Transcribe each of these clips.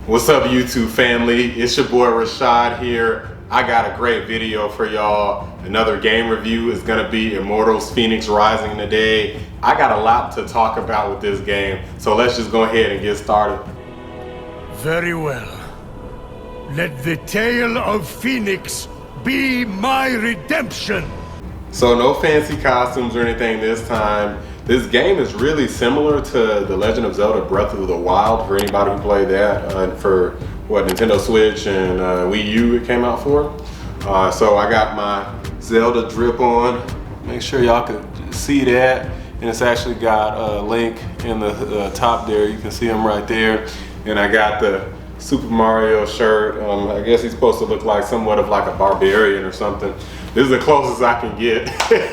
What's up, YouTube family? It's your boy Roshad here. I got a great video for y'all. Another game review is gonna be Immortals Fenyx Rising today. I got a lot to talk about with this game, so let's just go ahead and get started. Very well. Let the tale of Phoenix be my redemption. So no fancy costumes or anything this time. This game is really similar to The Legend of Zelda Breath of the Wild, for anybody who played that for Nintendo Switch and Wii U it came out for. So I got my Zelda drip on. Make sure y'all can see that. And it's actually got a link in the top there. You can see him right there. And I got the Super Mario shirt. I guess he's supposed to look like somewhat of like a barbarian or something. This is the closest I can get,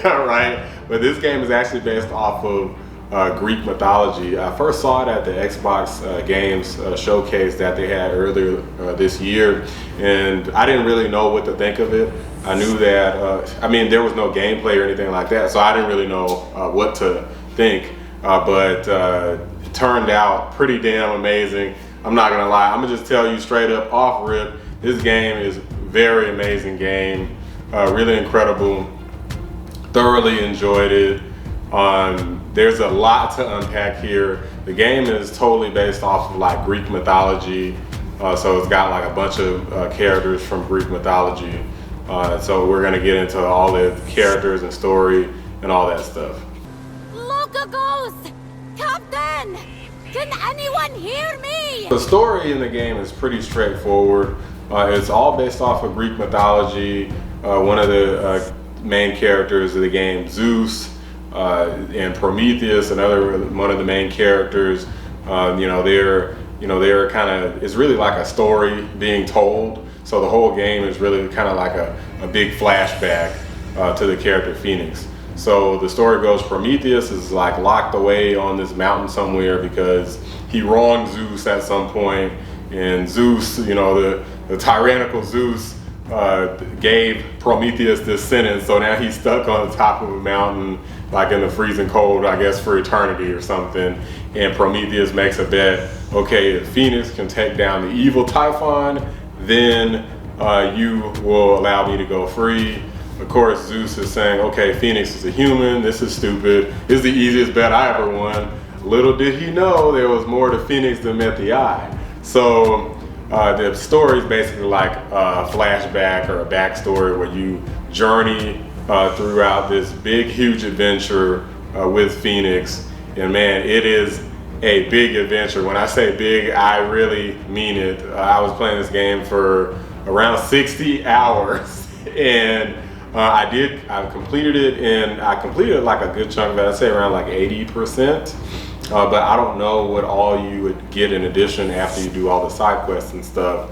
right? But this game is actually based off of Greek mythology. I first saw it at the Xbox Games showcase that they had earlier this year, and I didn't really know what to think of it. I knew that, I mean, there was no gameplay or anything like that, so I didn't really know what to think, but it turned out pretty damn amazing. I'm not gonna lie, I'm gonna just tell you straight up off rip, this game is a very amazing game, really incredible. Thoroughly enjoyed it. There's a lot to unpack here. The game is totally based off of like Greek mythology, so it's got like a bunch of characters from Greek mythology. So we're gonna get into all the characters and story and all that stuff. Look a ghost! Captain! Can anyone hear me? The story in the game is pretty straightforward. It's all based off of Greek mythology. One of the main characters of the game, Zeus, and Prometheus, one of the main characters. They're kind of, it's really like a story being told. So the whole game is really kind of like a big flashback to the character Phoenix. So the story goes, Prometheus is like locked away on this mountain somewhere because he wronged Zeus at some point, and Zeus, the tyrannical Zeus, gave Prometheus this sentence, so now he's stuck on the top of a mountain, like in the freezing cold, I guess for eternity or something. And Prometheus makes a bet, okay, if Phoenix can take down the evil Typhon, then you will allow me to go free. Of course, Zeus is saying, okay, Phoenix is a human, this is stupid, this is the easiest bet I ever won. Little did he know there was more to Phoenix than met the eye. So the story is basically like a flashback or a backstory where you journey throughout this big, huge adventure with Phoenix. And man, it is a big adventure. When I say big, I really mean it. I was playing this game for around 60 hours and I completed it, and I completed like a good chunk of it. I'd say around like 80%. But I don't know what all you would get in addition after you do all the side quests and stuff.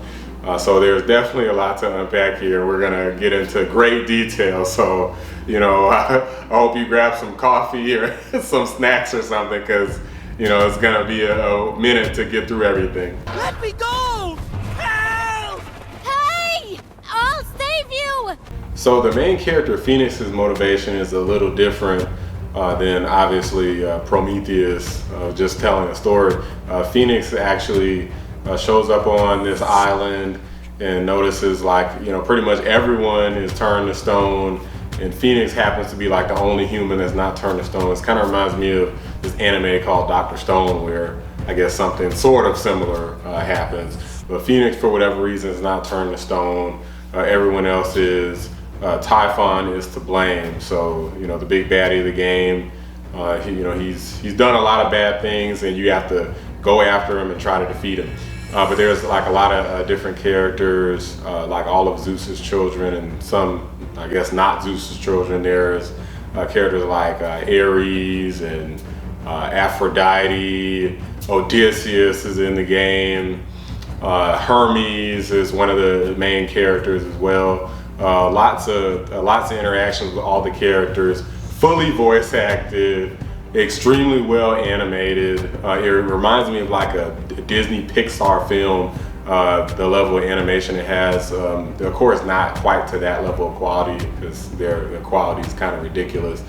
So there's definitely a lot to unpack here. We're gonna get into great detail. So, I hope you grab some coffee or some snacks or something, because, it's gonna be a minute to get through everything. Let me go! Help! Hey! I'll save you! So the main character, Phoenix's motivation is a little different than obviously Prometheus just telling a story. Phoenix actually shows up on this island and notices pretty much everyone is turned to stone, and Phoenix happens to be like the only human that's not turned to stone. It kind of reminds me of this anime called Dr. Stone, where I guess something sort of similar happens. But Phoenix, for whatever reason, is not turned to stone. Everyone else is. Typhon is to blame. So, the big baddie of the game, he's done a lot of bad things, and you have to go after him and try to defeat him. But there's like a lot of different characters, like all of Zeus's children, and some, I guess, not Zeus's children. There's characters like Ares and Aphrodite. Odysseus is in the game. Hermes is one of the main characters as well. Lots of interactions with all the characters, fully voice acted, extremely well animated. It reminds me of like a Disney Pixar film, the level of animation it has. Of course, not quite to that level of quality, because their quality is kind of ridiculous,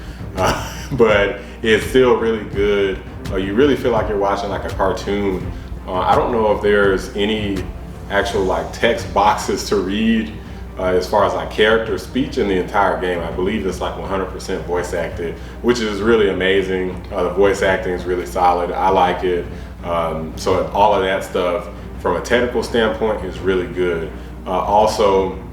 but it's still really good. You really feel like you're watching like a cartoon. I don't know if there's any actual like text boxes to read as far as like character speech in the entire game. I believe it's like 100% voice acted, which is really amazing. The voice acting is really solid. I like it. So all of that stuff from a technical standpoint is really good. Also,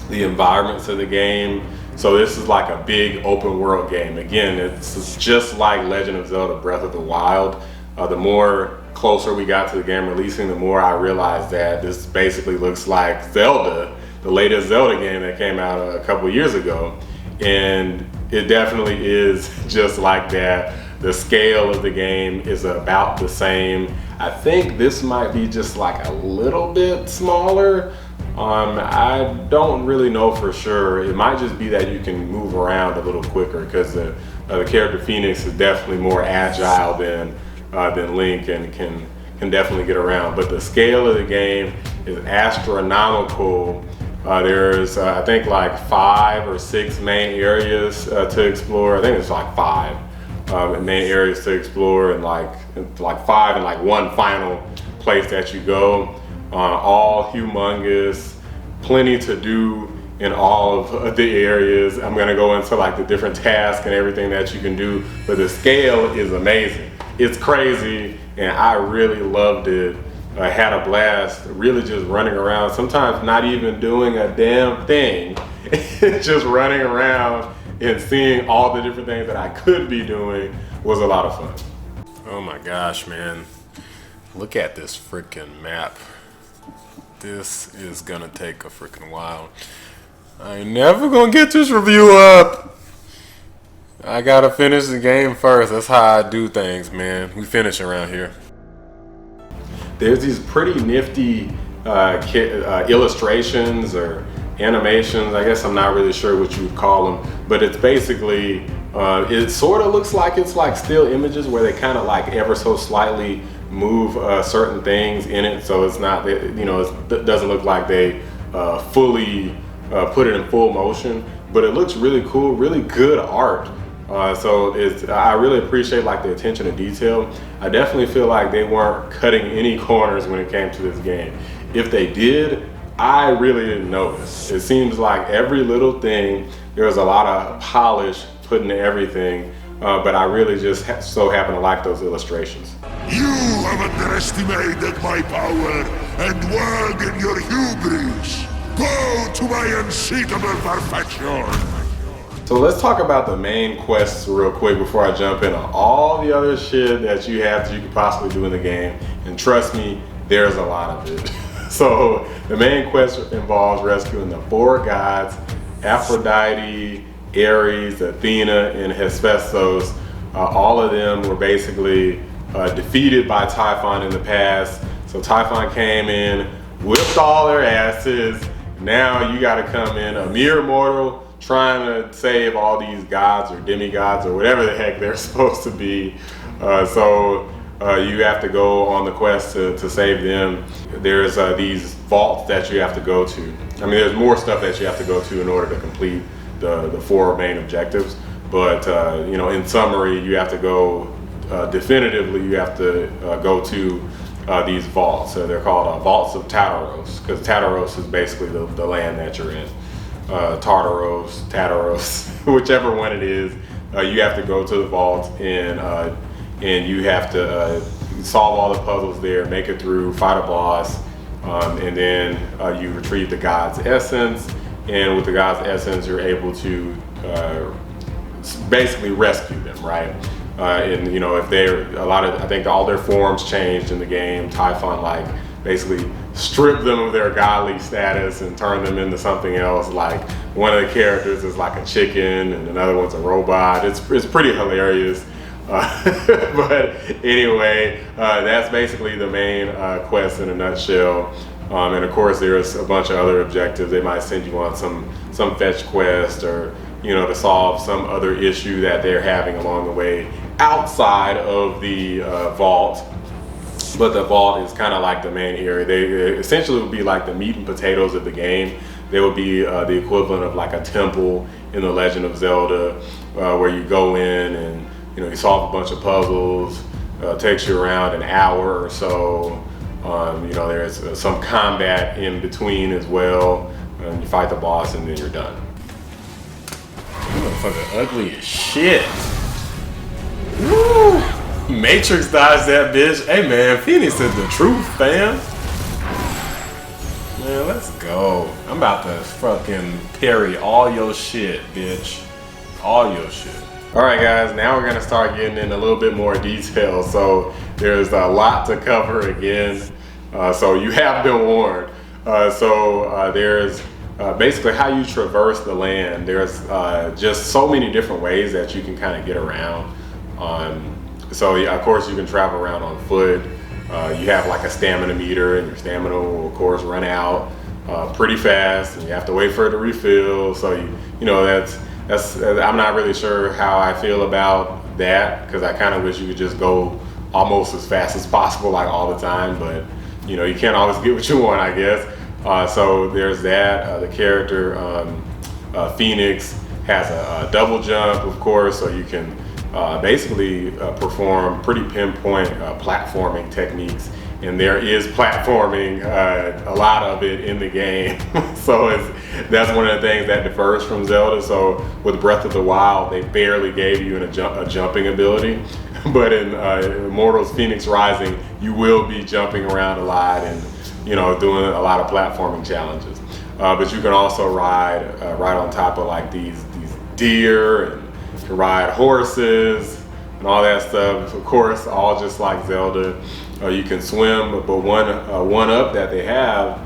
the environments of the game. So this is like a big open world game. Again, it's just like Legend of Zelda Breath of the Wild. The more closer we got to the game releasing, the more I realized that this basically looks like Zelda, the latest Zelda game that came out a couple years ago. And it definitely is just like that. The scale of the game is about the same. I think this might be just like a little bit smaller. I don't really know for sure. It might just be that you can move around a little quicker because the character Fenyx is definitely more agile than Link and can definitely get around. But the scale of the game is astronomical. There's I think like 5 or 6 main areas to explore. I think it's like 5 main areas to explore, and like 5 and like one final place that you go. All humongous, plenty to do in all of the areas. I'm gonna go into like the different tasks and everything that you can do, but the scale is amazing. It's crazy, and I really loved it. I had a blast really just running around, sometimes not even doing a damn thing, just running around and seeing all the different things that I could be doing was a lot of fun. Oh my gosh, man. Look at this freaking map. This is gonna take a freaking while. I ain't never gonna get this review up. I gotta finish the game first. That's how I do things, man. We finish around here. There's these pretty nifty illustrations or animations. I guess I'm not really sure what you would call them, but it's basically, it sort of looks like it's like still images where they kind of like ever so slightly move certain things in it, so it's not, you know, it doesn't look like they fully put it in full motion, but it looks really cool, really good art. So I really appreciate like the attention to detail. I definitely feel like they weren't cutting any corners when it came to this game. If they did, I really didn't notice. It seems like every little thing, there was a lot of polish put into everything, but I really just so happen to like those illustrations. You have underestimated my power and world in your hubris. Go to my unseatable perfection. So let's talk about the main quests real quick before I jump into all the other shit that you could possibly do in the game. And trust me, there's a lot of it. So the main quest involves rescuing the 4 gods, Aphrodite, Ares, Athena, and Hephaestus. All of them were basically defeated by Typhon in the past. So Typhon came in, whipped all their asses. Now you gotta come in, a mere mortal, trying to save all these gods or demigods or whatever the heck they're supposed to be. So you have to go on the quest to save them. There's these vaults that you have to go to. I mean, there's more stuff that you have to go to in order to complete the 4 main objectives. But you know, in summary, you have to go definitively. You have to go to these vaults. So they're called vaults of Tartaros, because Tartaros is basically the land that you're in. Tartaros, whichever one it is, you have to go to the vault and you have to solve all the puzzles there, make it through, fight a boss, and then you retrieve the god's essence. And with the god's essence, you're able to basically rescue them, right? And you know, if they're I think all their forms changed in the game. Typhon like basically strip them of their godly status and turn them into something else. Like one of the characters is like a chicken and another one's a robot. It's pretty hilarious. But anyway, that's basically the main quest in a nutshell. And of course there's a bunch of other objectives. They might send you on some fetch quest, or you know, to solve some other issue that they're having along the way outside of the vault. But the vault is kind of like the main area. They essentially would be like the meat and potatoes of the game. They would be the equivalent of like a temple in the Legend of Zelda, where you go in and you know, you solve a bunch of puzzles. Takes you around an hour or so. You know, there's some combat in between as well. You fight the boss and then you're done. Motherfucker ugly as shit. Woo! Matrix dodged that bitch. Hey man, Phoenix is the truth, fam. Man, let's go. I'm about to fucking parry all your shit, bitch. All your shit. Alright guys, now we're gonna start getting in a little bit more detail. So there's a lot to cover again. So you have been warned. There's basically how you traverse the land. There's just so many different ways that you can kind of get around. So yeah, of course you can travel around on foot. You have like a stamina meter, and your stamina will of course run out pretty fast, and you have to wait for it to refill. So you know that's I'm not really sure how I feel about that, because I kind of wish you could just go almost as fast as possible like all the time, but you know you can't always get what you want, I guess. So there's that. The character Phoenix has a double jump, of course, so you can basically perform pretty pinpoint platforming techniques, and there is platforming, a lot of it in the game. So that's one of the things that differs from Zelda. So with Breath of the Wild, they barely gave you a jumping ability, but in Immortals Fenyx Rising, you will be jumping around a lot and you know doing a lot of platforming challenges. But you can also ride right on top of like these deer, and you can ride horses and all that stuff. Of course, all just like Zelda. You can swim, but one up that they have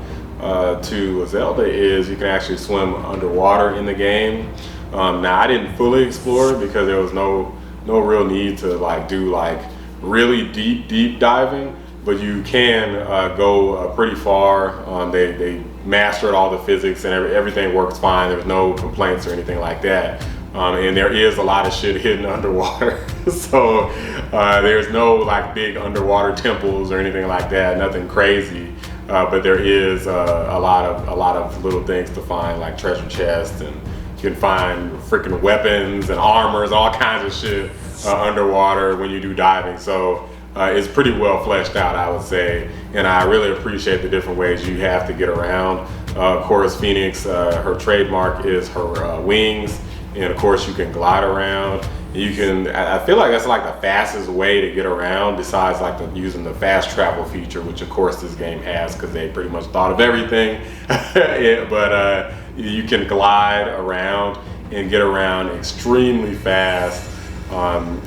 to Zelda is you can actually swim underwater in the game. Now I didn't fully explore it because there was no real need to like do like really deep diving, but you can go pretty far. They mastered all the physics and everything works fine. There's no complaints or anything like that. And there is a lot of shit hidden underwater. So there's no like big underwater temples or anything like that, nothing crazy. But there is a lot of little things to find, like treasure chests, and you can find freaking weapons and armors, all kinds of shit underwater when you do diving. So it's pretty well fleshed out, I would say. And I really appreciate the different ways you have to get around. Of course, Phoenix, her trademark is her wings. And of course you can glide around. You can, I feel like that's like the fastest way to get around, besides like using the fast travel feature, which of course this game has because they pretty much thought of everything. But you can glide around and get around extremely fast.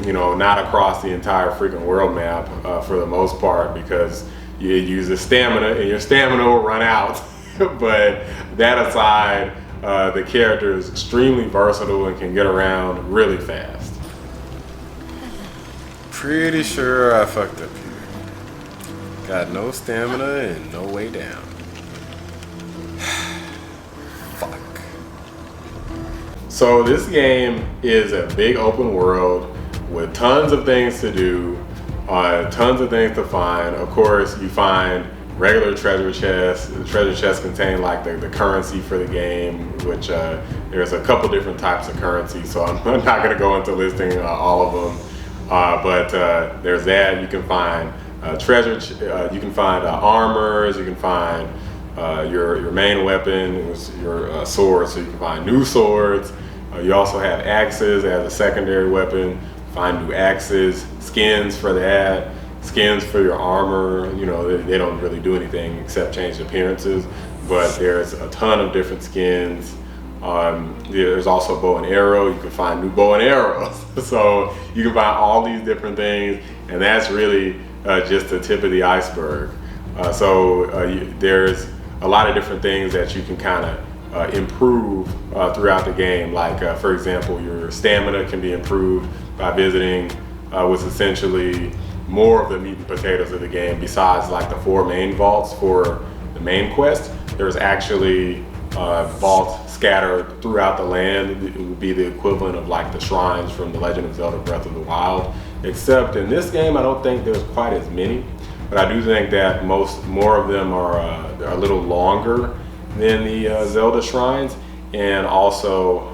You know, not across the entire freaking world map for the most part, because you use the stamina and your stamina will run out. But that aside, the character is extremely versatile and can get around really fast. Pretty sure I fucked up here. Got no stamina and no way down. Fuck. So this game is a big open world with tons of things to do, tons of things to find. Of course, you find regular treasure chests. The treasure chests contain like the currency for the game, which there's a couple different types of currency, so I'm not going to go into listing all of them. But there's that. You can find you can find armors, you can find your main weapon is your sword, so you can find new swords. You also have axes as a secondary weapon. Find new axes, skins for that. Skins for your armor, you know, they don't really do anything except change appearances, but there's a ton of different skins. There's also bow and arrow. You can find new bow and arrows. So you can find all these different things, and that's really just the tip of the iceberg. There's a lot of different things that you can kind of improve throughout the game. Like, for example, your stamina can be improved by visiting what's essentially more of the meat and potatoes of the game. Besides like the 4 main vaults for the main quest, there's actually vaults scattered throughout the land. It would be the equivalent of like the shrines from The Legend of Zelda Breath of the Wild, except in this game I don't think there's quite as many, but I do think that more of them are a little longer than the Zelda shrines, and also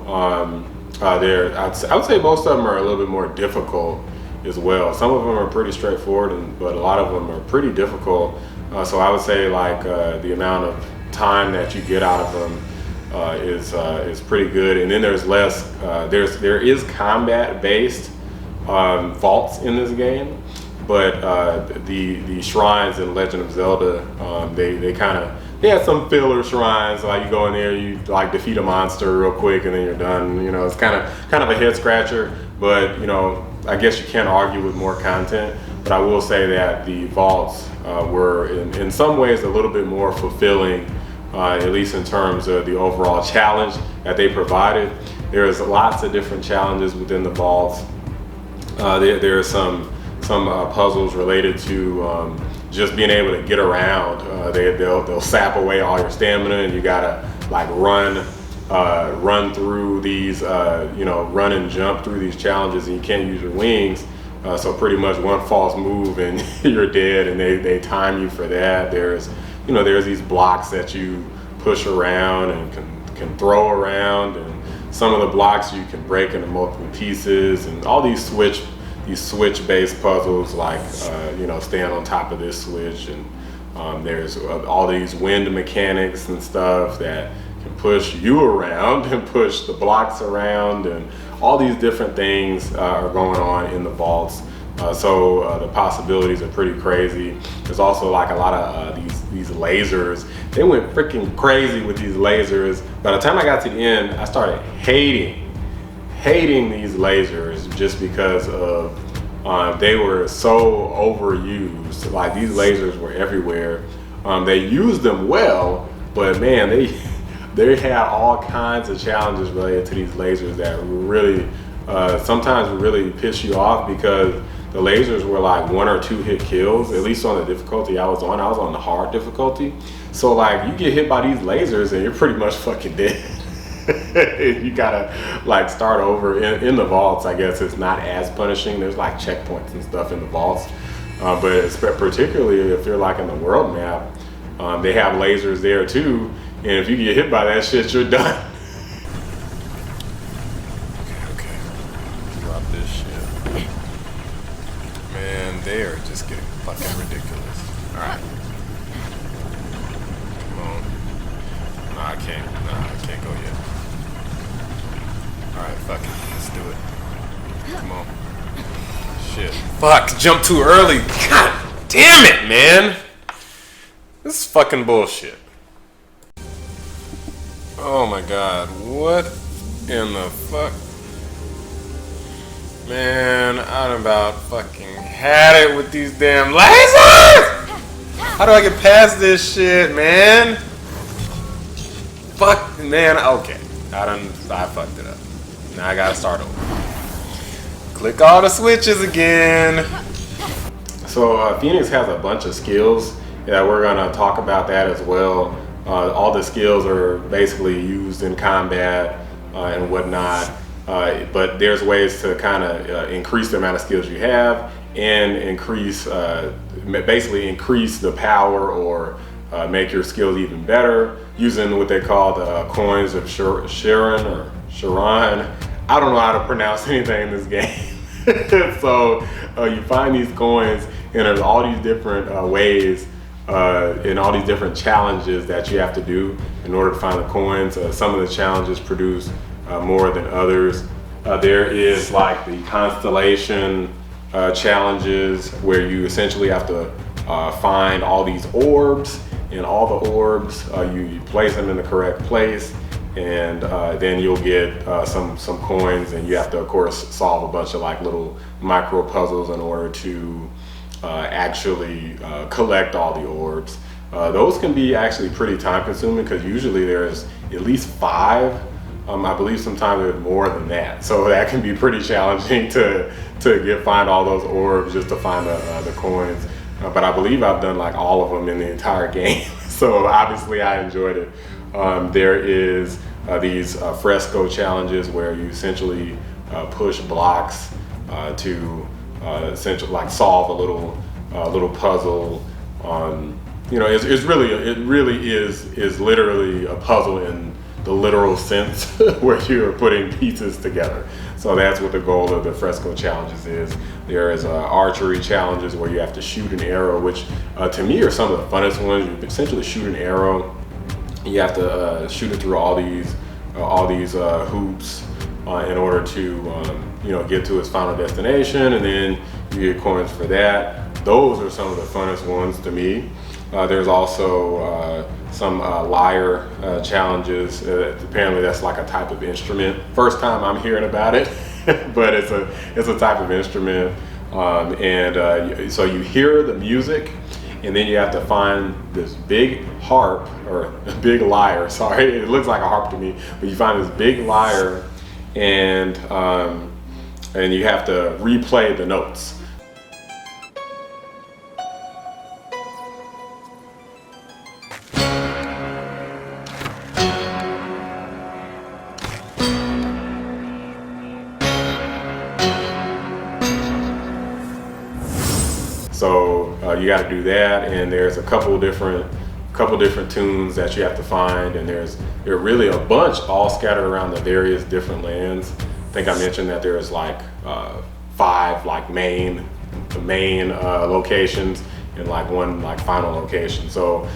I would say most of them are a little bit more difficult as well. Some of them are pretty straightforward, but a lot of them are pretty difficult. So I would say like the amount of time that you get out of them is pretty good. And then there's less. There is combat based vaults in this game, but the shrines in Legend of Zelda, they had some filler shrines. Like you go in there, you like defeat a monster real quick, and then you're done. You know, it's kind of a head scratcher. But you know, I guess you can't argue with more content. But I will say that the vaults were in some ways a little bit more fulfilling, at least in terms of the overall challenge that they provided. There's lots of different challenges within the vaults. There are some puzzles related to just being able to get around. They'll sap away all your stamina, and you gotta like run through these, run and jump through these challenges, and you can't use your wings. So pretty much one false move and you're dead, and they time you for that. There's these blocks that you push around and can throw around, and some of the blocks you can break into multiple pieces, and all these switch-based puzzles like stand on top of this switch, and there's all these wind mechanics and stuff that can push you around and push the blocks around, and all these different things are going on in the vaults. So the possibilities are pretty crazy. There's also like a lot of these lasers. They went freaking crazy with these lasers. By the time I got to the end, I started hating these lasers just because of they were so overused. Like these lasers were everywhere. They used them well, but man, they had all kinds of challenges related to these lasers that really sometimes really piss you off, because the lasers were like 1 or 2 hit kills, at least on the difficulty I was on. I was on the hard difficulty. So like you get hit by these lasers and you're pretty much fucking dead. You gotta like start over in the vaults. I guess it's not as punishing. There's like checkpoints and stuff in the vaults. But it's particularly if you're like in the world map, they have lasers there too. And if you get hit by that shit, you're done. Okay. Drop this shit. Man, they are just getting fucking ridiculous. Alright. Come on. Nah, I can't go yet. Alright, fuck it. Let's do it. Come on. Shit. Fuck, jump too early. God damn it, man. This is fucking bullshit. Oh my god, what in the fuck? Man, I'm about fucking had it with these damn lasers! How do I get past this shit, man? Fuck, man, okay. I fucked it up. Now I gotta start over. Click all the switches again. So Phoenix has a bunch of skills. Yeah, we're gonna talk about that as well. All the skills are basically used in combat and whatnot, but there's ways to kind of increase the amount of skills you have and basically increase the power or make your skills even better using what they call the coins of Sharon or Sharon. I don't know how to pronounce anything in this game. So you find these coins, and there's all these different ways and all these different challenges that you have to do in order to find the coins. Some of the challenges produce more than others. There is like the constellation challenges where you essentially have to find all these orbs, and all the orbs you place them in the correct place, and then you'll get some coins, and you have to of course solve a bunch of like little micro puzzles in order to actually collect all the orbs. Those can be actually pretty time consuming because usually there's at least 5. I believe sometimes there's more than that. So that can be pretty challenging to find all those orbs just to find the coins. But I believe I've done like all of them in the entire game. So obviously I enjoyed it. There is these fresco challenges where you essentially push blocks to essentially like solve a little puzzle. It really is literally a puzzle in the literal sense where you're putting pieces together. So that's what the goal of the fresco challenges is. There is archery challenges where you have to shoot an arrow, which to me are some of the funnest ones. You essentially shoot an arrow, and you have to shoot it through all these hoops in order to get to its final destination, and then you get coins for that. Those are some of the funnest ones to me. There's also some lyre challenges. Apparently that's like a type of instrument. First time I'm hearing about it, but it's a type of instrument. So you hear the music, and then you have to find this big harp, or a big lyre, sorry, it looks like a harp to me, but you find this big lyre, and you have to replay the notes. So you got to do that, and there's a couple different tunes that you have to find, and there are really a bunch all scattered around the various different lands. I think I mentioned that there's like 5 like main locations and like one like final location. So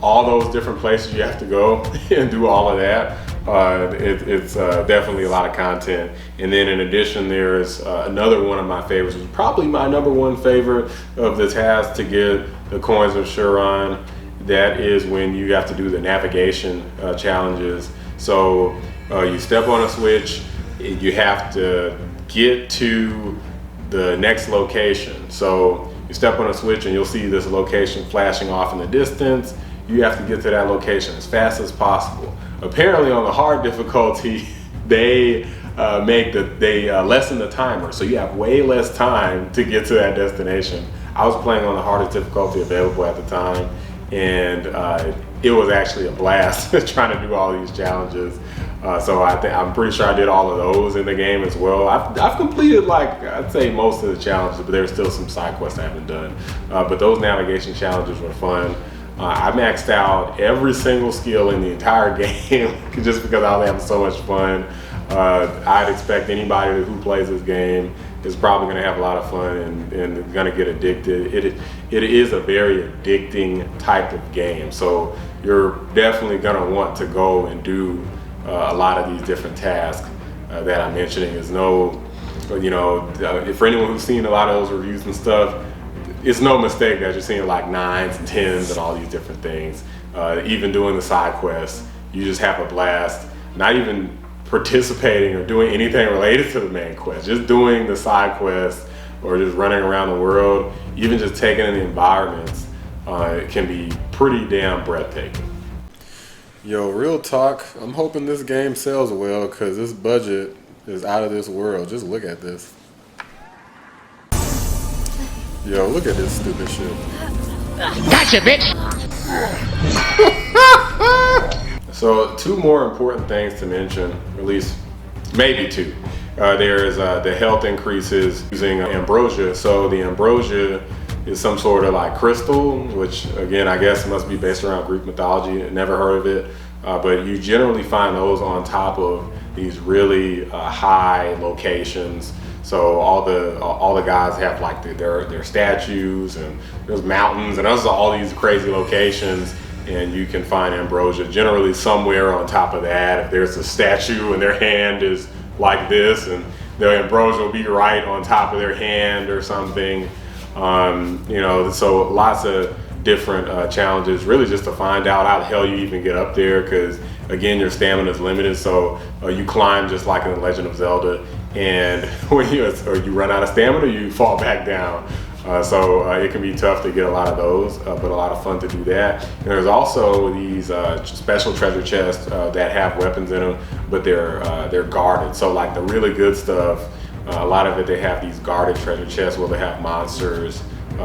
all those different places you have to go and do all of that. It's definitely a lot of content. And then in addition, there's another one of my favorites, which is probably my #1 favorite of the task to get the coins of Shuran. That is when you have to do the navigation challenges. So you step on a switch, you have to get to the next location. So you step on a switch and you'll see this location flashing off in the distance. You have to get to that location as fast as possible. Apparently on the hard difficulty, they lessen the timer, so you have way less time to get to that destination. I was playing on the hardest difficulty available at the time, and it was actually a blast trying to do all these challenges. So I'm pretty sure I did all of those in the game as well. I've completed like, I'd say most of the challenges, but there's still some side quests I haven't done. But those navigation challenges were fun. I maxed out every single skill in the entire game just because I was having so much fun. I'd expect anybody who plays this game is probably going to have a lot of fun and going to get addicted. It is a very addicting type of game, so you're definitely going to want to go and do a lot of these different tasks that I'm mentioning. Is for anyone who's seen a lot of those reviews and stuff, it's no mistake that you're seeing like 9s and 10s and all these different things. Even doing the side quests, you just have a blast. Not even participating or doing anything related to the main quest, just doing the side quests or just running around the world, even just taking in the environments, it can be pretty damn breathtaking. Yo, real talk, I'm hoping this game sells well because this budget is out of this world. Just look at this. Yo, look at this stupid shit. Gotcha, bitch! So 2 more important things to mention, at least maybe 2. There is the health increases using ambrosia. So the ambrosia is some sort of like crystal, which again, I guess must be based around Greek mythology. Never heard of it, but you generally find those on top of these really high locations. So all the guys have like their statues, and there's mountains, and there's all these crazy locations, and you can find ambrosia generally somewhere on top of that. If there's a statue and their hand is like this, and the ambrosia will be right on top of their hand or something. So lots of different challenges, really just to find out how the hell you even get up there, because again, your stamina is limited. So you climb just like in The Legend of Zelda, and when you run out of stamina, you fall back down. So it can be tough to get a lot of those, but a lot of fun to do that. And there's also these special treasure chests that have weapons in them, but they're guarded. So like the really good stuff, a lot of it, they have these guarded treasure chests where they have monsters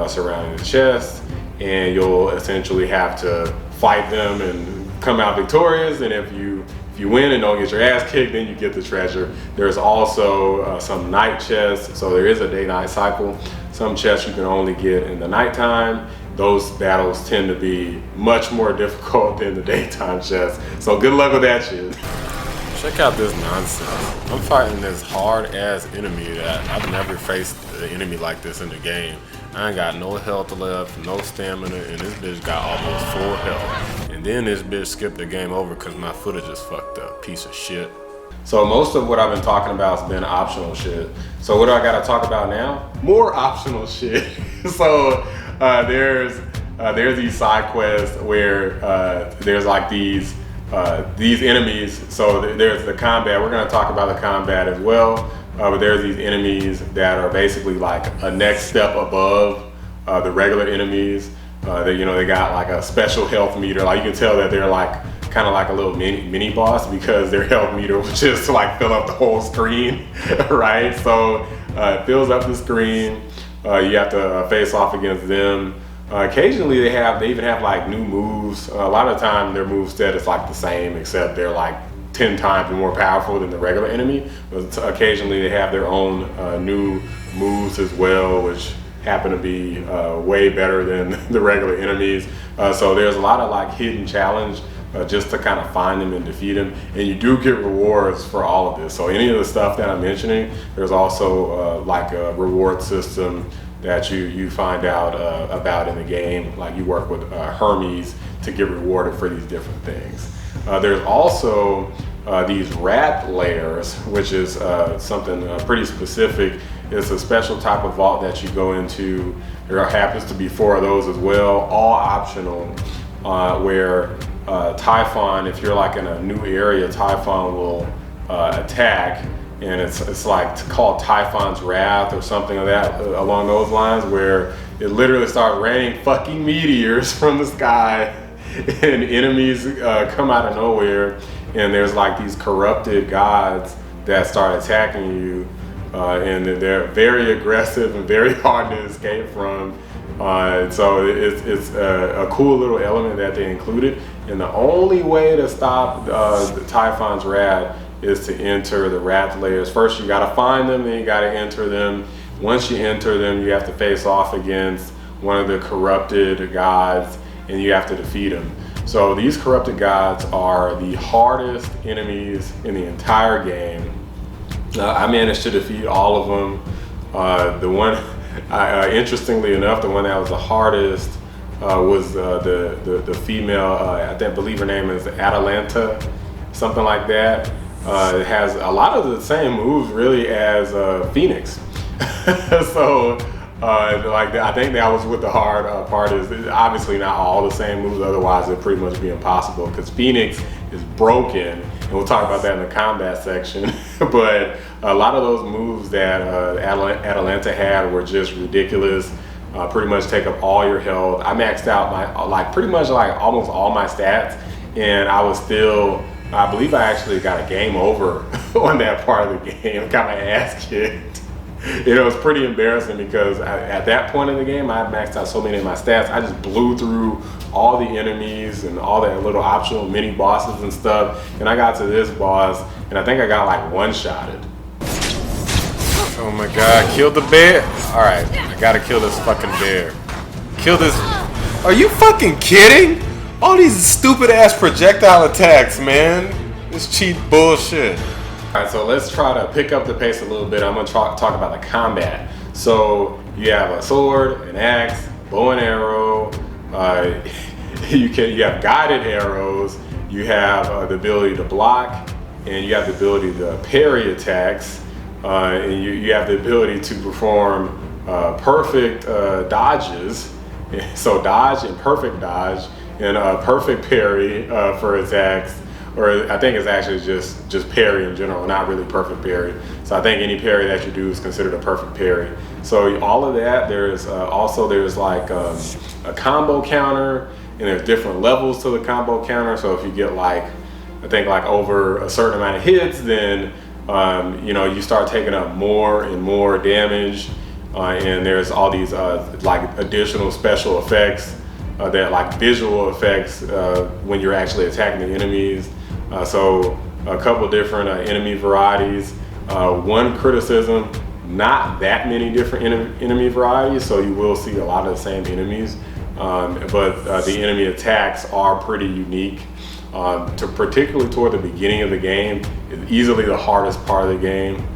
surrounding the chest, and you'll essentially have to fight them and come out victorious. And if you win and don't get your ass kicked, then you get the treasure. There's also some night chests, so there is a day-night cycle. Some chests you can only get in the nighttime, those battles tend to be much more difficult than the daytime chests. So good luck with that shit. Check out this nonsense. I'm fighting this hard ass enemy that I've never faced an enemy like this in the game. I ain't got no health left, no stamina, and this bitch got almost full health. And then this bitch skipped the game over because my footage is fucked up. Piece of shit. So most of what I've been talking about has been optional shit. So what do I gotta talk about now? More optional shit. So there's these side quests where there's like these enemies. So there's the combat. We're gonna talk about the combat as well. But there's these enemies that are basically like a next step above the regular enemies. They got like a special health meter. Like you can tell that they're like kind of like a little mini boss because their health meter was just to like fill up the whole screen, right? So it fills up the screen. You have to face off against them. Occasionally they even have like new moves. A lot of the time their move set is like the same, except they're like 10 times more powerful than the regular enemy. But occasionally they have their own new moves as well, which happen to be way better than the regular enemies. So there's a lot of like hidden challenge just to kind of find them and defeat them. And you do get rewards for all of this. So any of the stuff that I'm mentioning, there's also like a reward system that you find out about in the game. Like you work with Hermes to get rewarded for these different things. There's also these rat layers, which is something pretty specific. It's a special type of vault that you go into. There happens to be 4 of those as well, all optional, where Typhon, if you're like in a new area, Typhon will attack, and it's like called Typhon's Wrath or something like that along those lines, where it literally starts raining fucking meteors from the sky and enemies come out of nowhere, and there's like these corrupted gods that start attacking you, and they're very aggressive and very hard to escape from. So it's a cool little element that they included, and the only way to stop the Typhon's Wrath is to enter the rat layers. First you gotta find them, then you gotta enter them. Once you enter them, you have to face off against one of the corrupted gods, and you have to defeat them. So these corrupted gods are the hardest enemies in the entire game. I managed to defeat all of them. The one, interestingly enough, the one that was the hardest was the female, I believe her name is Atalanta, something like that. It has a lot of the same moves really as Phoenix. So I think that was what the hard part is. Obviously not all the same moves, otherwise it'd pretty much be impossible, because Phoenix is broken, and we'll talk about that in the combat section. But a lot of those moves that Atalanta had were just ridiculous. Pretty much take up all your health. I maxed out my pretty much almost all my stats, and I was still, I believe I actually got a game over on that part of the game. Got my ass kicked. It was pretty embarrassing because at that point in the game, I had maxed out so many of my stats. I just blew through all the enemies and all that little optional mini bosses and stuff. And I got to this boss, and I think I got like one-shotted. Oh my god, kill the bear? Alright, I gotta kill this fucking bear. Kill this. Are you fucking kidding? All these stupid ass projectile attacks, man. This cheap bullshit. Alright, so let's try to pick up the pace a little bit. I'm going to talk about the combat. So you have a sword, an axe, bow and arrow. You have guided arrows. You have the ability to block, and you have the ability to parry attacks, and you have the ability to perform perfect dodges. So dodge and perfect dodge, and perfect parry for attacks. Or I think it's actually just parry in general, not really perfect parry. So I think any parry that you do is considered a perfect parry. So all of that, there's like a combo counter, and there's different levels to the combo counter. So if you get like, I think like over a certain amount of hits, then you start taking up more and more damage. And there's all these like additional special effects, that like visual effects when you're actually attacking the enemies. So a couple different enemy varieties. One criticism, not that many different enemy varieties, so you will see a lot of the same enemies, but the enemy attacks are pretty unique. Particularly toward the beginning of the game, is easily the hardest part of the game.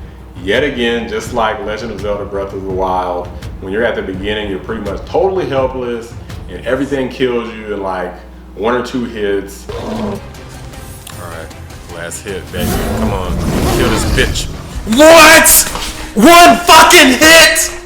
Yet again, just like Legend of Zelda Breath of the Wild, when you're at the beginning, you're pretty much totally helpless and everything kills you in like 1 or 2 hits. Alright, last hit, baby. Come on, kill this bitch. What? 1 fucking hit?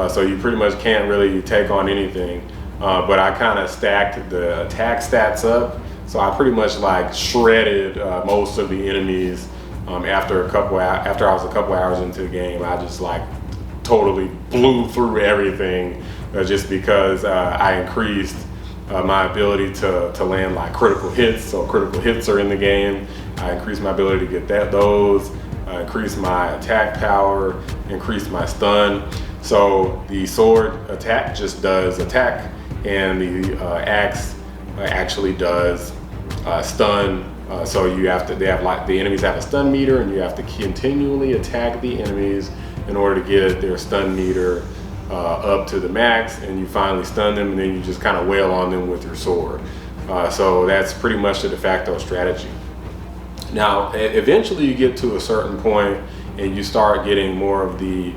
So you pretty much can't really take on anything. But I kind of stacked the attack stats up. So I pretty much like shredded most of the enemies after I was a couple hours into the game. I just like totally blew through everything just because I increased my ability to land like critical hits. So critical hits are in the game. I increased my ability to get those, increased my attack power, increased my stun. So the sword attack just does attack, and the axe actually does stun. So the enemies have a stun meter, and you have to continually attack the enemies in order to get their stun meter up to the max, and you finally stun them, and then you just kind of wail on them with your sword. So that's pretty much the de facto strategy. Now, eventually you get to a certain point, and you start getting more of the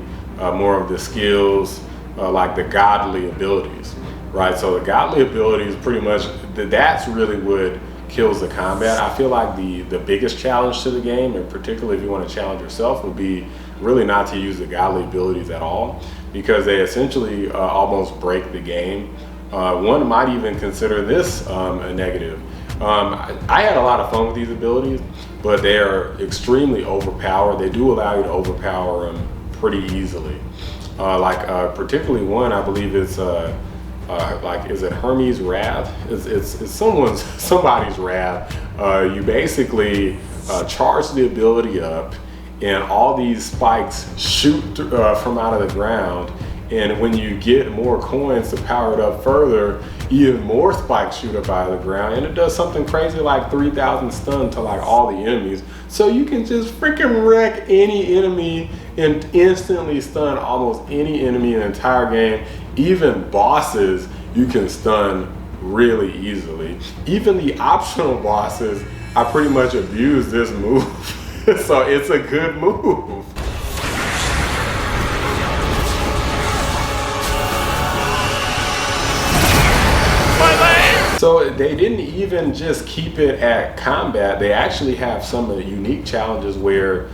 skills, like the godly abilities, right? So the godly abilities, pretty much, that's really what kills the combat. I feel like the biggest challenge to the game, and particularly if you want to challenge yourself, would be really not to use the godly abilities at all, because they essentially almost break the game. One might even consider this a negative. I had a lot of fun with these abilities, but they are extremely overpowered. They do allow you to overpower them pretty easily. Particularly one, I believe it's is it Hermes' Wrath? It's somebody's wrath. You basically charge the ability up, and all these spikes shoot from out of the ground. And when you get more coins to power it up further, even more spikes shoot up out of the ground, and it does something crazy like 3,000 stun to like all the enemies. So you can just freaking wreck any enemy and instantly stun almost any enemy in the entire game. Even bosses you can stun really easily. Even the optional bosses, I pretty much abuse this move. So it's a good move. So they didn't even just keep it at combat. They actually have some of the unique challenges where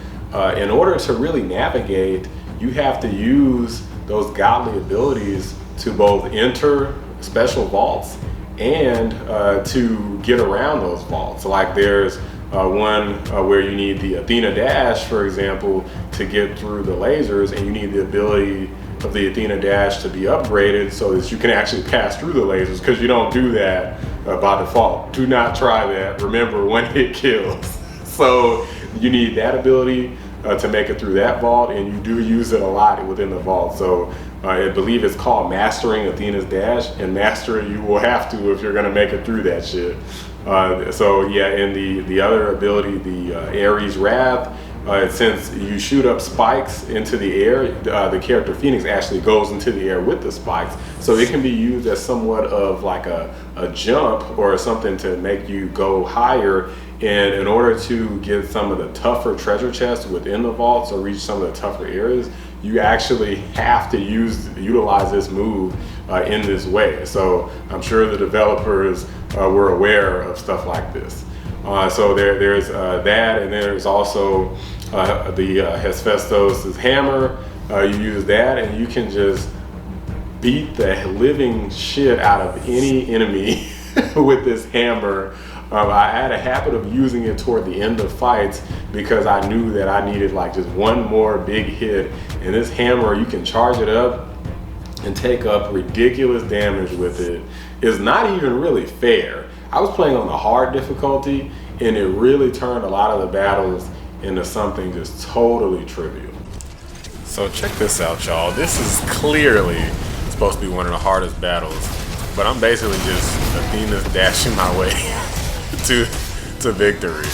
in order to really navigate, you have to use those godly abilities to both enter special vaults and to get around those vaults. Like there's one where you need the Athena Dash, for example, to get through the lasers, and you need the ability of the Athena Dash to be upgraded so that you can actually pass through the lasers, because you don't do that by default. Do not try that. Remember, 1 hit kills. So you need that ability to make it through that vault, and you do use it a lot within the vault. So I believe it's called Mastering Athena's Dash, and master it you will have to if you're gonna make it through that shit. So yeah, and the other ability, the Ares Wrath, since you shoot up spikes into the air, the character Phoenix actually goes into the air with the spikes. So it can be used as somewhat of like a jump or something to make you go higher. And in order to get some of the tougher treasure chests within the vaults or reach some of the tougher areas, you actually have to utilize this move in this way. So I'm sure the developers were aware of stuff like this. So there's that, and there's also the Hephaestus' hammer. You use that, and you can just beat the living shit out of any enemy with this hammer. I had a habit of using it toward the end of fights because I knew that I needed like just one more big hit. And this hammer, you can charge it up and take up ridiculous damage with it. It's not even really fair. I was playing on the hard difficulty, and it really turned a lot of the battles into something just totally trivial. So check this out, y'all. This is clearly supposed to be one of the hardest battles, but I'm basically just Athena's dashing my way to victory.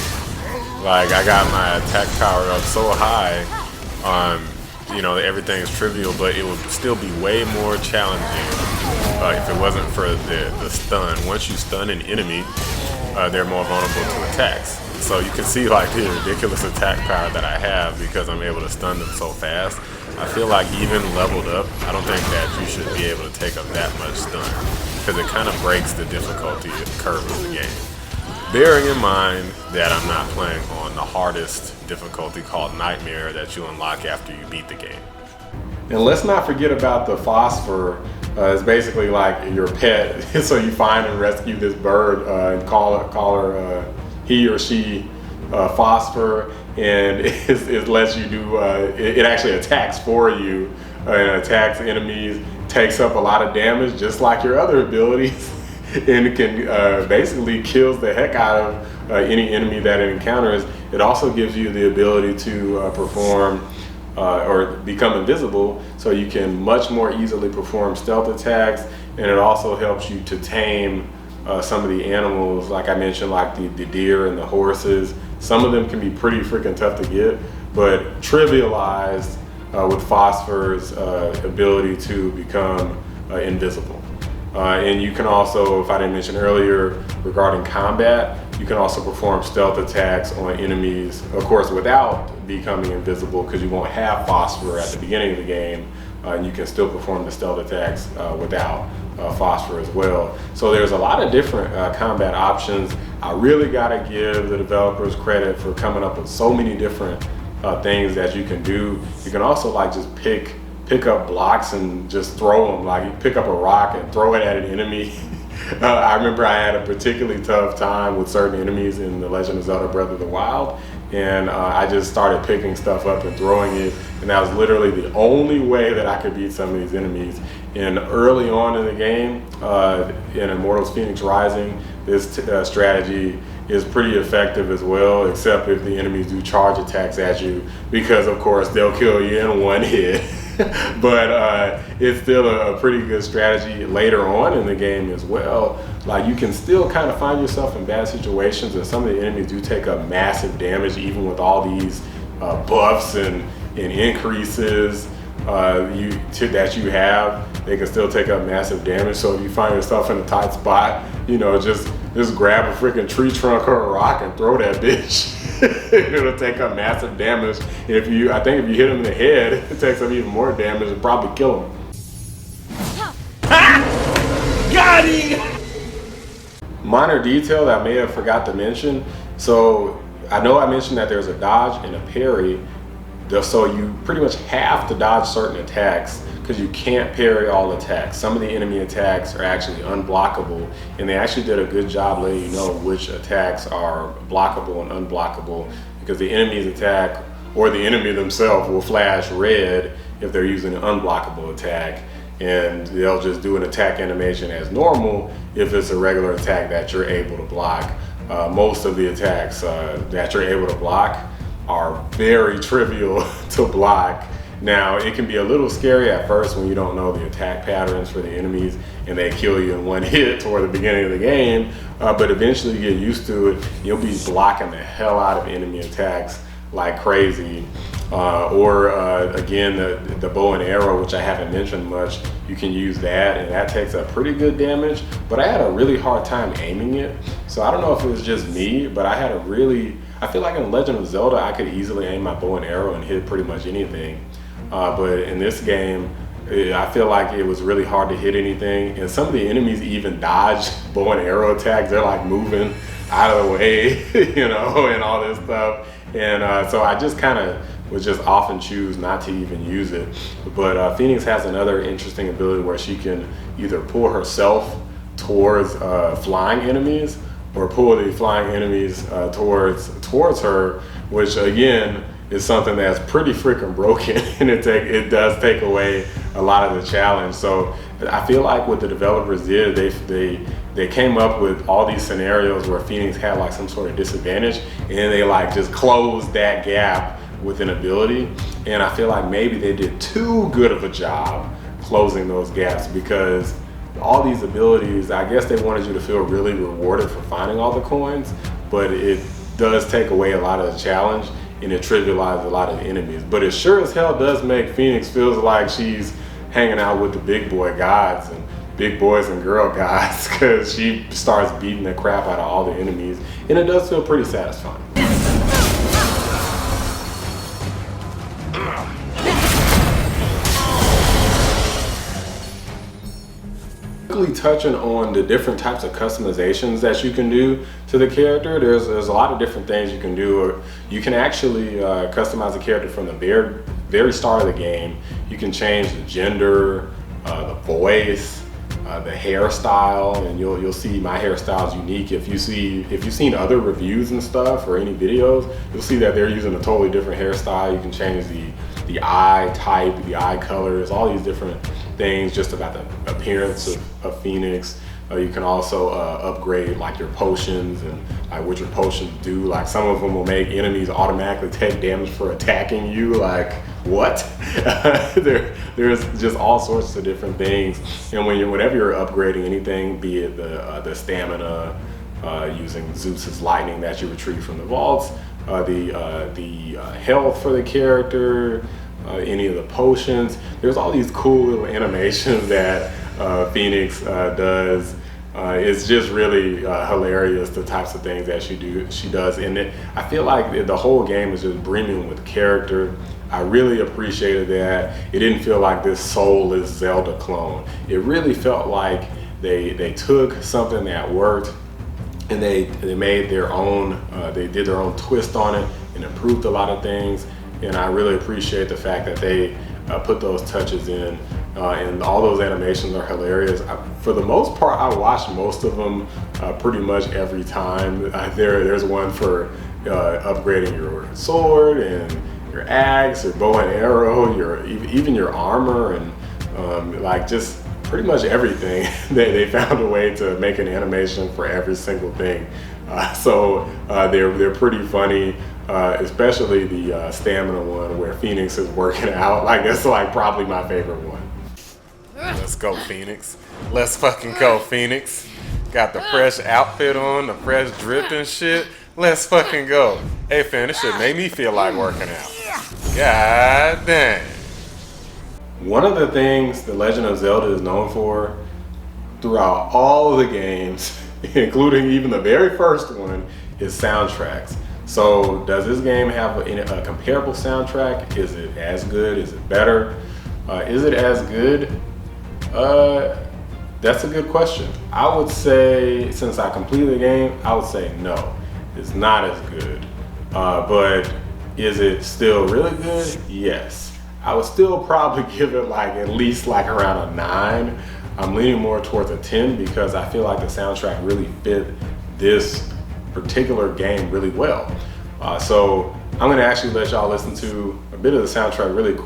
Like, I got my attack power up so high, you know, everything's trivial, but it would still be way more challenging if it wasn't for the stun. Once you stun an enemy, they're more vulnerable to attacks. So you can see like the ridiculous attack power that I have because I'm able to stun them so fast. I feel like even leveled up, I don't think that you should be able to take up that much stun because it kind of breaks the difficulty curve of the game. Bearing in mind that I'm not playing on the hardest difficulty called Nightmare that you unlock after you beat the game. And let's not forget about the Phosphor. It's basically like your pet. So you find and rescue this bird and call her he or she Phosphor, and it lets you do. It actually attacks for you and attacks enemies. Takes up a lot of damage, just like your other abilities, and it can basically kills the heck out of any enemy that it encounters. It also gives you the ability to perform. Or become invisible, so you can much more easily perform stealth attacks, and it also helps you to tame some of the animals, like I mentioned, like the deer and the horses. Some of them can be pretty freaking tough to get, but trivialized with Phosphor's ability to become invisible. And you can also, if I didn't mention earlier, regarding combat, you can also perform stealth attacks on enemies, of course, without becoming invisible, because you won't have Phosphor at the beginning of the game, and you can still perform the stealth attacks without Phosphor as well. So there's a lot of different combat options. I really gotta give the developers credit for coming up with so many different things that you can do. You can also like just pick up blocks and just throw them. Like you pick up a rock and throw it at an enemy. I remember I had a particularly tough time with certain enemies in The Legend of Zelda Breath of the Wild, and I just started picking stuff up and throwing it, and that was literally the only way that I could beat some of these enemies. And early on in the game, in Immortals Fenyx Rising, this strategy is pretty effective as well, except if the enemies do charge attacks at you, because of course they'll kill you in one hit. But it's still a pretty good strategy later on in the game as well. Like you can still kind of find yourself in bad situations, and some of the enemies do take up massive damage even with all these buffs and increases that you have. They can still take up massive damage. So if you find yourself in a tight spot, you know, just grab a freaking tree trunk or a rock and throw that bitch. It'll take up massive damage. I think if you hit him in the head, it takes up even more damage and probably kill him. Got him! Minor detail that I may have forgot to mention. So I know I mentioned that there's a dodge and a parry. So you pretty much have to dodge certain attacks because you can't parry all attacks. Some of the enemy attacks are actually unblockable, and they actually did a good job letting you know which attacks are blockable and unblockable, because the enemy's attack or the enemy themselves will flash red if they're using an unblockable attack, and they'll just do an attack animation as normal if it's a regular attack that you're able to block. Most of the attacks that you're able to block are very trivial to block. Now, it can be a little scary at first when you don't know the attack patterns for the enemies and they kill you in one hit toward the beginning of the game, but eventually you get used to it. You'll be blocking the hell out of enemy attacks like crazy. Again, the bow and arrow, which I haven't mentioned much, you can use that, and that takes a pretty good damage, but I had a really hard time aiming it. So I don't know if it was just me, but I feel like in Legend of Zelda, I could easily aim my bow and arrow and hit pretty much anything. But in this game, I feel like it was really hard to hit anything. And some of the enemies even dodge bow and arrow attacks. They're like moving out of the way, you know, and all this stuff. And so I just kind of would just often choose not to even use it. But Fenyx has another interesting ability where she can either pull herself towards flying enemies or pull the flying enemies towards her, which again is something that's pretty freaking broken, and it does take away a lot of the challenge. So I feel like what the developers did, they came up with all these scenarios where Fenyx had like some sort of disadvantage, and they like just closed that gap with an ability. And I feel like maybe they did too good of a job closing those gaps, because all these abilities, I guess they wanted you to feel really rewarded for finding all the coins, but it does take away a lot of the challenge. and it trivializes a lot of enemies. But it sure as hell does make Phoenix feels like she's hanging out with the big boy gods and big boys and girl gods, because she starts beating the crap out of all the enemies, and it does feel pretty satisfying. Quickly touching on the different types of customizations that you can do to the character, there's a lot of different things you can do. You can actually customize the character from the very start of the game. You can change the gender, the voice, the hairstyle, and you'll see my hairstyle is unique. If you've seen other reviews and stuff or any videos, you'll see that they're using a totally different hairstyle. You can change the eye type, the eye colors, all these different things just about the appearance of Phoenix. You can also upgrade like your potions and like what your potions do. Like some of them will make enemies automatically take damage for attacking you. Like what? There's just all sorts of different things. And whenever you're upgrading anything, be it the stamina, using Zeus's lightning that you retrieve from the vaults, the health for the character, any of the potions, there's all these cool little animations that Phoenix does. It's just really hilarious, the types of things that she does, and I feel like the whole game is just brimming with character. I really appreciated that. It didn't feel like this soulless Zelda clone. It really felt like they took something that worked and they made their own, they did their own twist on it and improved a lot of things. And I really appreciate the fact that they put those touches in, and all those animations are hilarious. For the most part, I watch most of them pretty much every time. There's one for upgrading your sword and your axe, your bow and arrow, even your armor, and like just pretty much everything. They found a way to make an animation for every single thing. So they're pretty funny. Especially the stamina one where Phoenix is working out. Like that's like probably my favorite one. Let's go, Phoenix. Let's fucking go, Phoenix. Got the fresh outfit on, the fresh drip and shit. Let's fucking go. Hey fam, this shit made me feel like working out. God damn. One of the things The Legend of Zelda is known for throughout all of the games, including even the very first one, is soundtracks. So does this game have a comparable soundtrack? Is it as good? Is it better? Is it as good? That's a good question. I would say, since I completed the game, I would say no, it's not as good. But is it still really good? Yes. I would still probably give it like at least like around a 9. I'm leaning more towards a 10 because I feel like the soundtrack really fit this particular game really well. So I'm gonna actually let y'all listen to a bit of the soundtrack really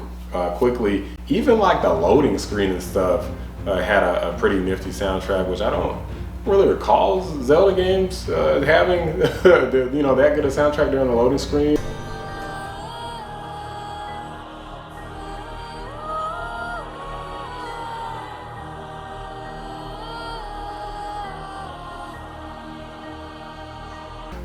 quickly. Even like the loading screen and stuff had a pretty nifty soundtrack, which I don't really recall Zelda games having that good a soundtrack during the loading screen.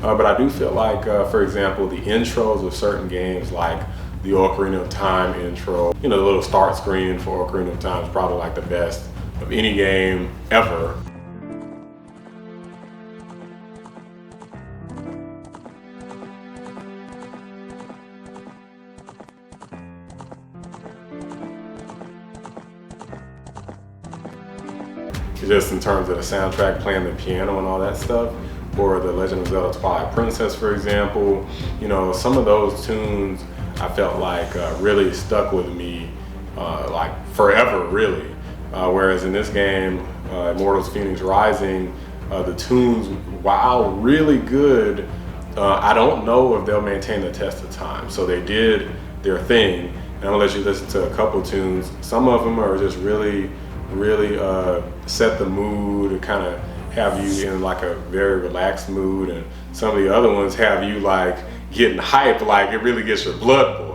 But I do feel like, for example, the intros of certain games, like the Ocarina of Time intro, the little start screen for Ocarina of Time is probably like the best of any game ever. Just in terms of the soundtrack, playing the piano and all that stuff, or The Legend of Zelda Twilight Princess, for example, some of those tunes I felt like really stuck with me like forever, really. Whereas in this game, Immortals Fenyx Rising, the tunes, while really good, I don't know if they'll maintain the test of time. So they did their thing, and I'm gonna let you listen to a couple tunes. Some of them are just really set the mood and kind of have you in like a very relaxed mood, and some of the other ones have you like getting hyped, like it really gets your blood boiling.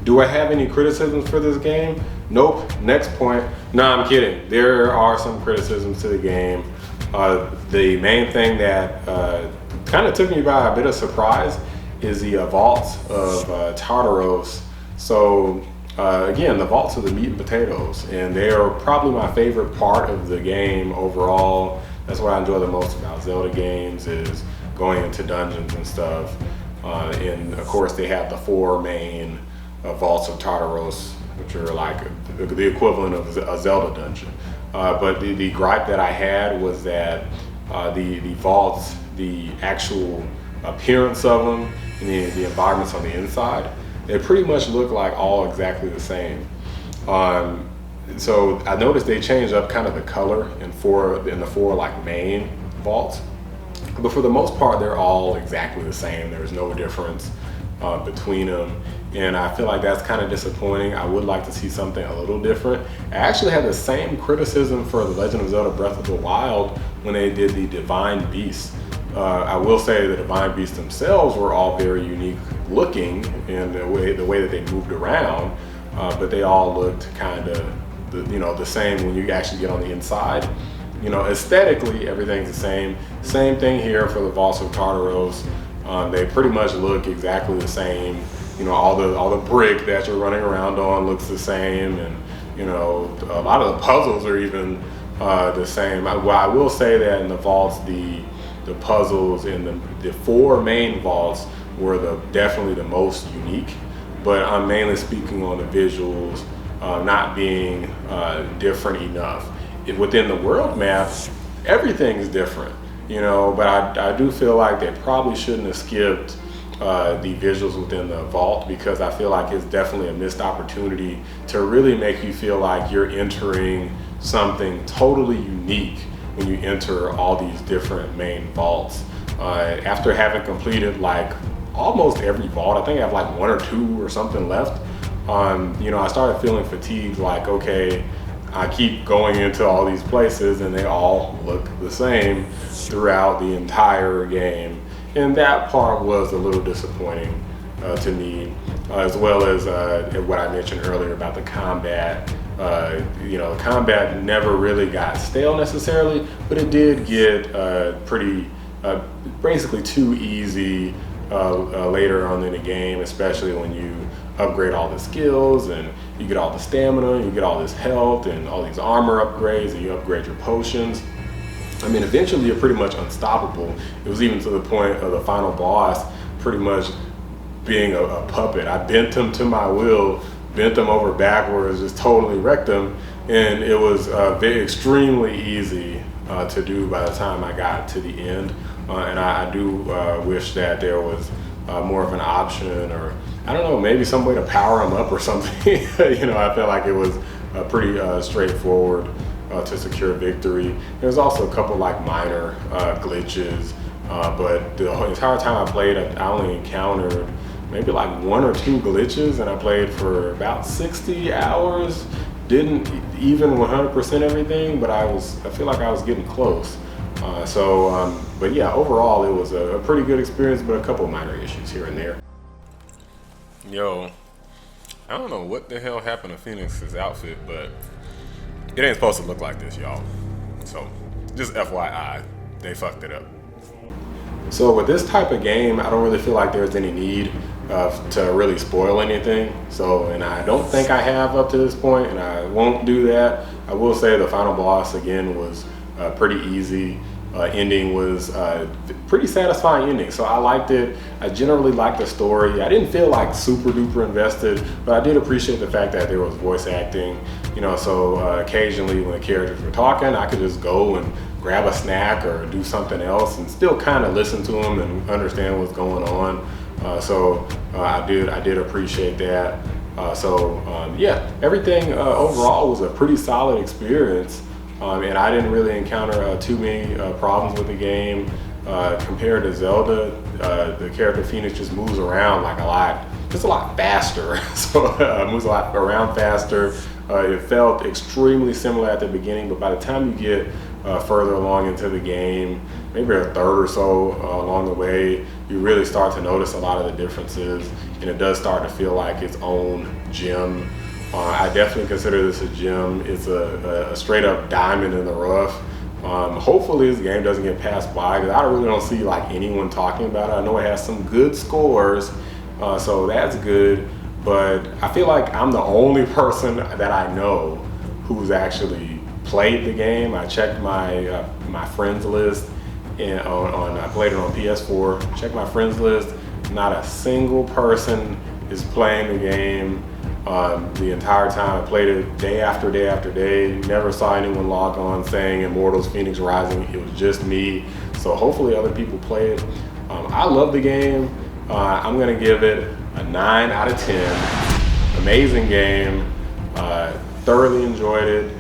Do I have any criticisms for this game? Nope. Next point. No, I'm kidding. There are some criticisms to the game. The main thing that kind of took me by a bit of surprise is the vaults of Tartaros. So again, the vaults are the meat and potatoes, and they are probably my favorite part of the game overall. That's what I enjoy the most about Zelda games, is going into dungeons and stuff. And of course, they have the 4 main vaults of Tartaros, which are like the equivalent of a Zelda dungeon. But the gripe that I had was that the vaults, the actual appearance of them, and the environments on the inside, they pretty much look like all exactly the same. So I noticed they changed up kind of the color in the 4 like main vaults, but for the most part they're all exactly the same. There's no difference between them, and I feel like that's kind of disappointing. I would like to see something a little different. I actually had the same criticism for The Legend of Zelda Breath of the Wild when they did the Divine Beasts. I will say the Divine Beasts themselves were all very unique looking in the way that they moved around, but they all looked kind of the same when you actually get on the inside. Aesthetically everything's the same. Same thing here for the Vaults of Tartaros. They pretty much look exactly the same. All the brick that you're running around on looks the same, and a lot of the puzzles are even the same. I will say that in the vaults, the puzzles in the 4 main vaults were definitely the most unique, but I'm mainly speaking on the visuals not being different enough. Within the world map, everything is different, but I do feel like they probably shouldn't have skipped the visuals within the vault, because I feel like it's definitely a missed opportunity to really make you feel like you're entering something totally unique when you enter all these different main vaults. After having completed like almost every vault, I think I have like 1 or 2 or something left, I started feeling fatigued, like, okay, I keep going into all these places and they all look the same throughout the entire game. And that part was a little disappointing to me, as well as what I mentioned earlier about the combat. The combat never really got stale necessarily, but it did get pretty, basically too easy later on in the game, especially when you upgrade all the skills and you get all the stamina, you get all this health and all these armor upgrades, and you upgrade your potions. I mean, eventually you're pretty much unstoppable. It was even to the point of the final boss pretty much being a puppet. I bent him to my will, bent him over backwards, just totally wrecked him, and it was extremely easy to do by the time I got to the end. And I do wish that there was more of an option, or I don't know, maybe some way to power him up or something. I felt like it was pretty straightforward to secure victory. There's also a couple like minor glitches, but the entire time I played, I only encountered maybe like 1 or 2 glitches, and I played for about 60 hours. Didn't even 100% everything, but I feel like I was getting close. But yeah, overall it was a pretty good experience, but a couple minor issues here and there. Yo, I don't know what the hell happened to Phoenix's outfit, but it ain't supposed to look like this, y'all. So, just FYI, they fucked it up. So with this type of game, I don't really feel like there's any need to really spoil anything. And I don't think I have up to this point, and I won't do that. I will say the final boss, again, was pretty easy. Ending was pretty satisfying ending, so I liked it. I generally liked the story. I didn't feel like super duper invested, but I did appreciate the fact that there was voice acting. So occasionally when the characters were talking, I could just go and grab a snack or do something else and still kind of listen to them and understand what's going on. I did appreciate that. Yeah, everything overall was a pretty solid experience. And I didn't really encounter too many problems with the game. Compared to Zelda, the character Phoenix just moves around like a lot faster. Moves a lot around faster. It felt extremely similar at the beginning, but by the time you get further along into the game, maybe a third or so along the way, you really start to notice a lot of the differences, and it does start to feel like its own gem. I definitely consider this a gem. It's a straight up diamond in the rough. Hopefully this game doesn't get passed by, because I really don't see like anyone talking about it. I know it has some good scores, so that's good, but I feel like I'm the only person that I know who's actually played the game. I checked my my friends list, and I played it on PS4. Checked my friends list. Not a single person is playing the game the entire time. I played it day after day after day. Never saw anyone log on saying Immortals Fenyx Rising. It was just me. So hopefully other people play it. I love the game. I'm gonna give it a 9 out of 10. Amazing game. Thoroughly enjoyed it.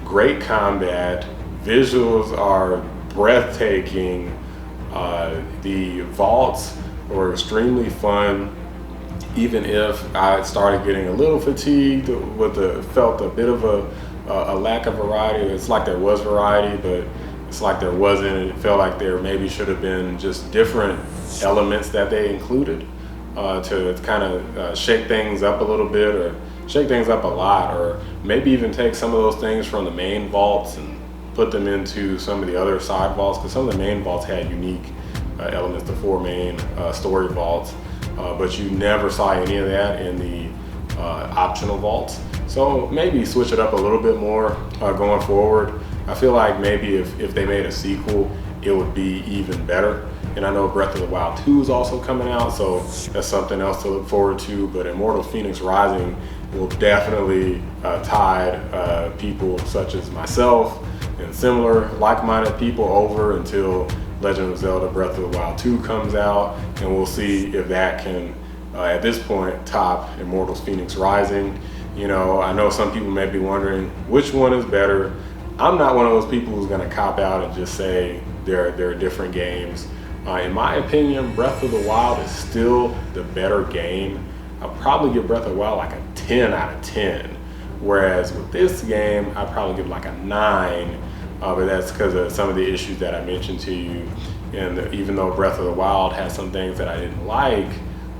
Great combat. Visuals are breathtaking. The vaults were extremely fun. Even if I started getting a little fatigued felt a bit of a lack of variety. It's like there was variety, but it's like there wasn't. It felt like there maybe should have been just different elements that they included to kind of shake things up a little bit, or shake things up a lot, or maybe even take some of those things from the main vaults and put them into some of the other side vaults, because some of the main vaults had unique elements, the 4 main story vaults. But you never saw any of that in the optional vaults. So maybe switch it up a little bit more going forward. I feel like maybe if they made a sequel, it would be even better. And I know Breath of the Wild 2 is also coming out, so that's something else to look forward to. But Immortals Fenyx Rising will definitely tide people such as myself and similar like-minded people over until Legend of Zelda Breath of the Wild 2 comes out, and we'll see if that can, at this point, top Immortals Fenyx Rising. You know, I know some people may be wondering which one is better. I'm not one of those people who's gonna cop out and just say they're different games. In my opinion, Breath of the Wild is still the better game. I'll probably give Breath of the Wild like a 10 out of 10. Whereas with this game, I'd probably give like a 9. But that's because of some of the issues that I mentioned to you. And even though Breath of the Wild has some things that I didn't like,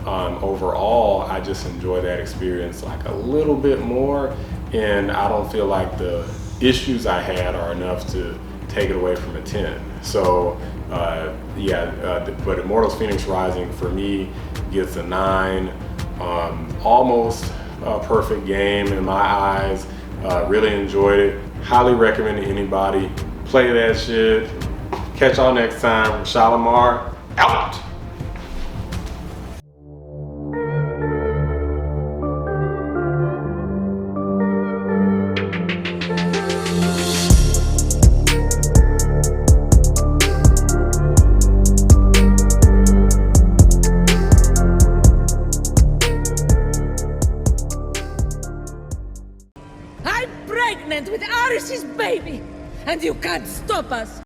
overall, I just enjoy that experience like a little bit more. And I don't feel like the issues I had are enough to take it away from a 10. So but Immortals Fenyx Rising for me gets a 9. Almost a perfect game in my eyes. Really enjoyed it. Highly recommend to anybody. Play that shit. Catch y'all next time. Roshad, Lamar, out! I'm pregnant with Arish's baby, and you can't stop us!